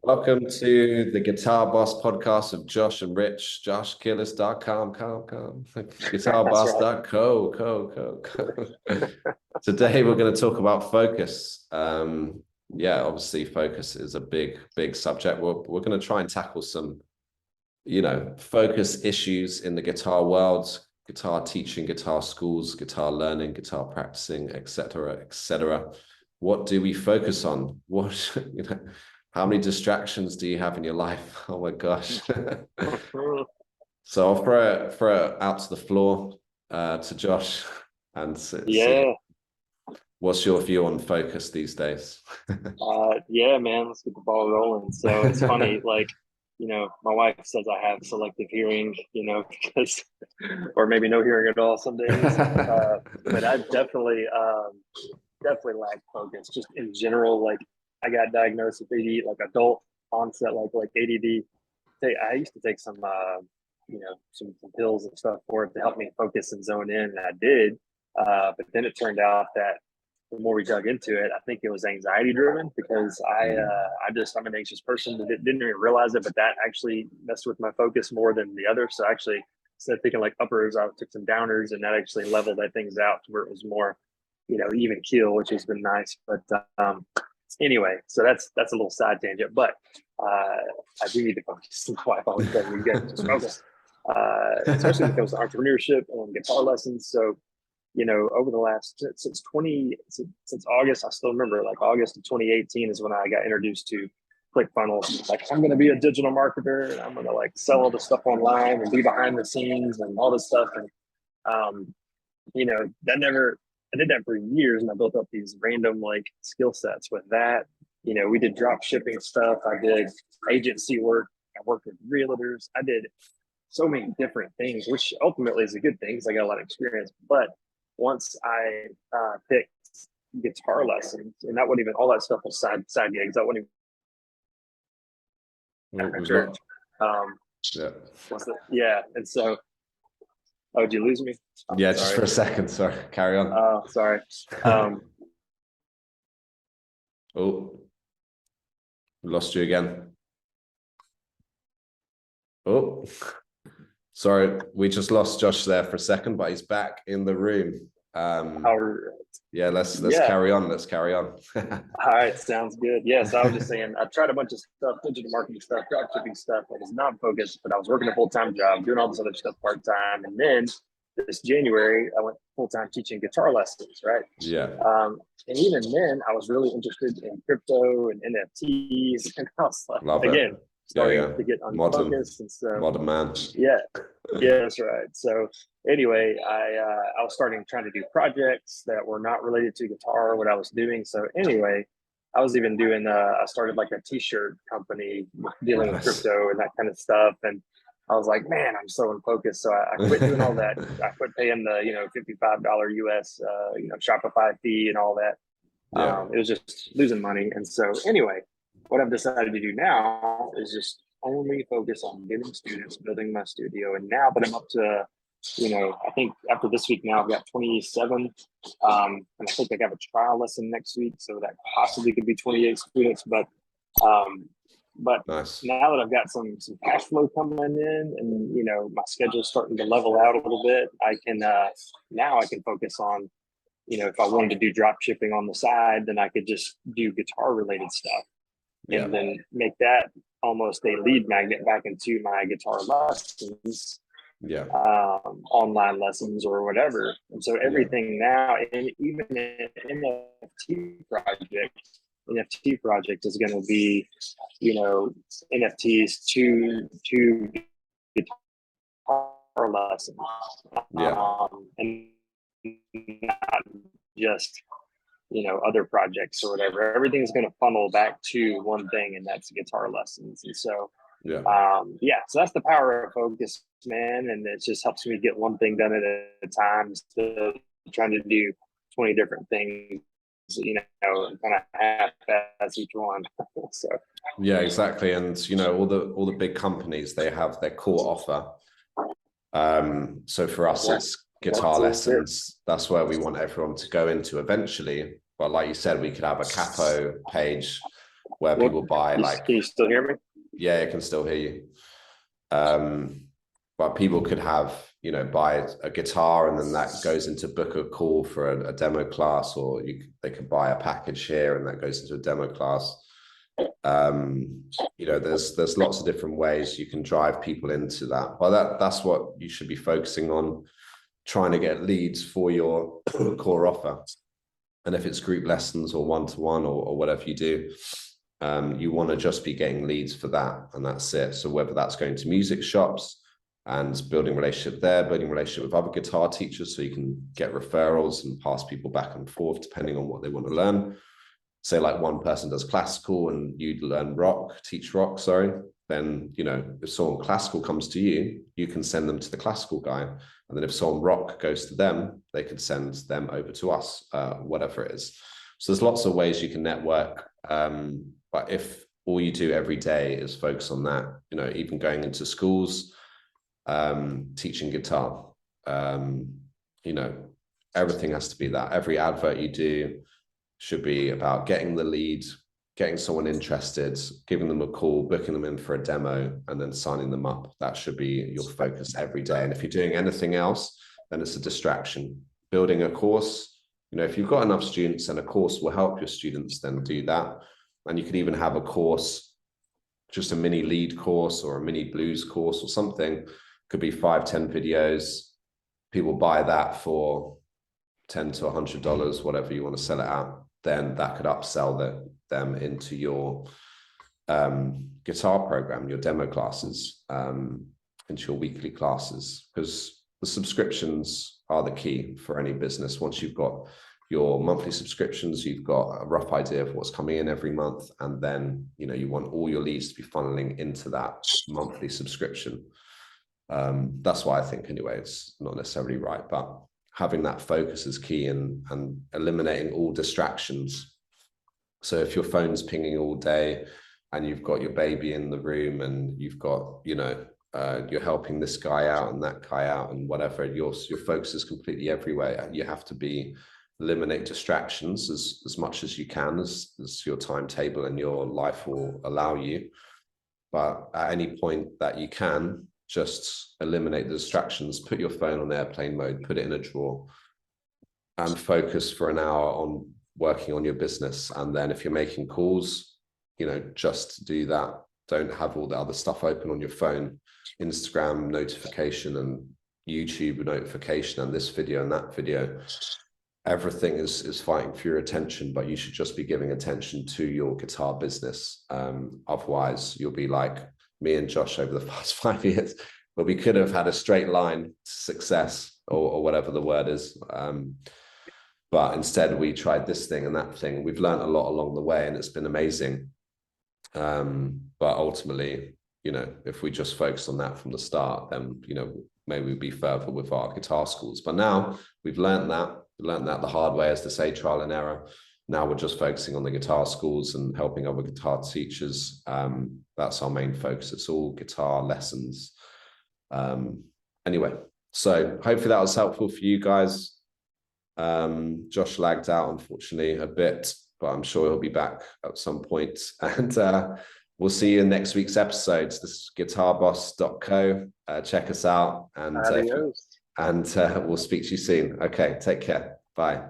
Welcome to the Guitar Boss podcast of Josh and Rich. JoshKillis.com. That's right. Guitarboss.co. Today we're going to talk about focus. Obviously focus is a big subject. We're going to try and tackle some, focus issues in the guitar world, guitar teaching, guitar schools, guitar learning, guitar practicing, etc., etc. What do we focus on? How many distractions do you have in your life? Oh my gosh. So I'll throw it out to the floor to Josh and see what's your view on focus these days. Yeah, man, let's get the ball rolling. So it's funny, my wife says I have selective hearing, because, or maybe no hearing at all some days. But I definitely lack focus just in general. Like I got diagnosed with ADD, like adult onset, like ADD. I used to take some pills and stuff for it to help me focus and zone in, and I did. But then it turned out that the more we dug into it, I think it was anxiety driven because I'm an anxious person that didn't even realize it, but that actually messed with my focus more than the other. So actually, instead of thinking like uppers, I took some downers, and that actually leveled that things out to where it was more, even keel, which has been nice. But anyway, so that's a little side tangent, but I do need to focus. My wife always tells me, you got to just focus, especially when it comes to entrepreneurship and guitar lessons. So, over the last since August, I still remember like August of 2018 is when I got introduced to ClickFunnels. Like, I'm going to be a digital marketer, and I'm going to like sell all the stuff online and be behind the scenes and all this stuff. And I did that for years, and I built up these random like skill sets with that. We did drop shipping stuff. I did agency work. I worked with realtors. I did so many different things, which ultimately is a good thing because I got a lot of experience. But once I picked guitar lessons, and that wasn't even all that stuff was side gigs. That wasn't even church. And so, oh, did you lose me? Yeah, just for a second. Sorry, carry on. Oh, sorry. Oh, lost you again. Oh, sorry, we just lost Josh there for a second, but he's back in the room. Let's carry on. Let's carry on. All right, sounds good. So I was just saying, I tried a bunch of stuff, digital marketing stuff, dropshipping stuff. I was not focused, but I was working a full-time job, doing all this other stuff part-time. And then this January, I went full-time teaching guitar lessons, right? Yeah. And even then, I was really interested in crypto and NFTs, and I was like, starting to get unfocused. And so, modern man. Yeah, that's right. So anyway, I was trying to do projects that were not related to guitar, what I was doing. So anyway, I was even doing, I started like a t-shirt company dealing with crypto and that kind of stuff. And I was like, man, I'm so unfocused. So I quit doing all that. I quit paying the, $55 US, Shopify fee and all that. It was just losing money. And so anyway, what I've decided to do now is just only focus on getting students, building my studio. And now that I'm up to, I think after this week now, I've got 27. And I think I have a trial lesson next week. So that possibly could be 28 students. But nice. Now that I've got some cash flow coming in, and, my schedule's starting to level out a little bit, I can focus on, if I wanted to do drop shipping on the side, then I could just do guitar related stuff. And then make that almost a lead magnet back into my guitar lessons, online lessons or whatever. And so everything now, and even an NFT project is going to be, NFTs to guitar lessons, and not just other projects or whatever. Everything's going to funnel back to one thing, and that's guitar lessons. And so, so that's the power of focus, man. And it just helps me get one thing done at a time instead of trying to do 20 different things, kind of half-ass each one. So, yeah, exactly. And, all the big companies, they have their core offer. So for us, it's guitar lessons. That's where we want everyone to go into eventually. But like you said, we could have a capo page where people buy like, can you still hear me? yeah, I can still hear you. But people could have, you know, buy a guitar and then that goes into book a call for a demo class, or they could buy a package here and that goes into a demo class. You know, there's lots of different ways you can drive people into that. But that's what you should be focusing on, trying to get leads for your core offer. And if it's group lessons or one-to-one or whatever you do, you want to just be getting leads for that, and that's it. So whether that's going to music shops and building relationship there, building relationship with other guitar teachers so you can get referrals and pass people back and forth depending on what they want to learn. Say like one person does classical and you learn rock, teach rock, sorry, then, you know, if someone classical comes to you, you can send them to the classical guy. And then if someone rock goes to them, they can send them over to us, whatever it is. So there's lots of ways you can network. But if all you do every day is focus on that, you know, even going into schools, teaching guitar, you know, everything has to be that. Every advert you do should be about getting the lead, getting someone interested, giving them a call, booking them in for a demo, and then signing them up. That should be your focus every day. And if you're doing anything else, then it's a distraction. Building a course, you know, if you've got enough students and a course will help your students, then do that. And you could even have a course, just a mini lead course or a mini blues course or something. Could be 5-10 videos. People buy that for $10 to $100, whatever you want to sell it at. Then that could upsell them into your guitar program, your demo classes, into your weekly classes, because the subscriptions are the key for any business. Once you've got your monthly subscriptions, you've got a rough idea of what's coming in every month, and then, you know, you want all your leads to be funneling into that monthly subscription. That's why I think, anyway, it's not necessarily right, but having that focus is key, and eliminating all distractions. So if your phone's pinging all day and you've got your baby in the room and you've got, you know, you're helping this guy out and that guy out and whatever, your focus is completely everywhere. You have to eliminate distractions as much as you can, as your timetable and your life will allow you. But at any point that you can, just eliminate the distractions, put your phone on airplane mode, put it in a drawer, and focus for an hour on working on your business. And then if you're making calls, you know, just do that. Don't have all the other stuff open on your phone, Instagram notification and YouTube notification and this video and that video. Everything is fighting for your attention, but you should just be giving attention to your guitar business. Otherwise, you'll be like me and Josh over the past 5 years, but we could have had a straight line to success, or whatever the word is. But instead, we tried this thing and that thing. We've learned a lot along the way, and it's been amazing. But ultimately, you know, if we just focus on that from the start, then, you know, maybe we'd be further with our guitar schools. But now we've learned that the hard way, as to say, trial and error. Now we're just focusing on the guitar schools and helping other guitar teachers. That's our main focus. It's all guitar lessons. Anyway, so hopefully that was helpful for you guys. Josh lagged out, unfortunately, a bit, but I'm sure he'll be back at some point. And we'll see you in next week's episodes. This is guitarboss.co. Check us out, and we'll speak to you soon. Okay, take care. Bye.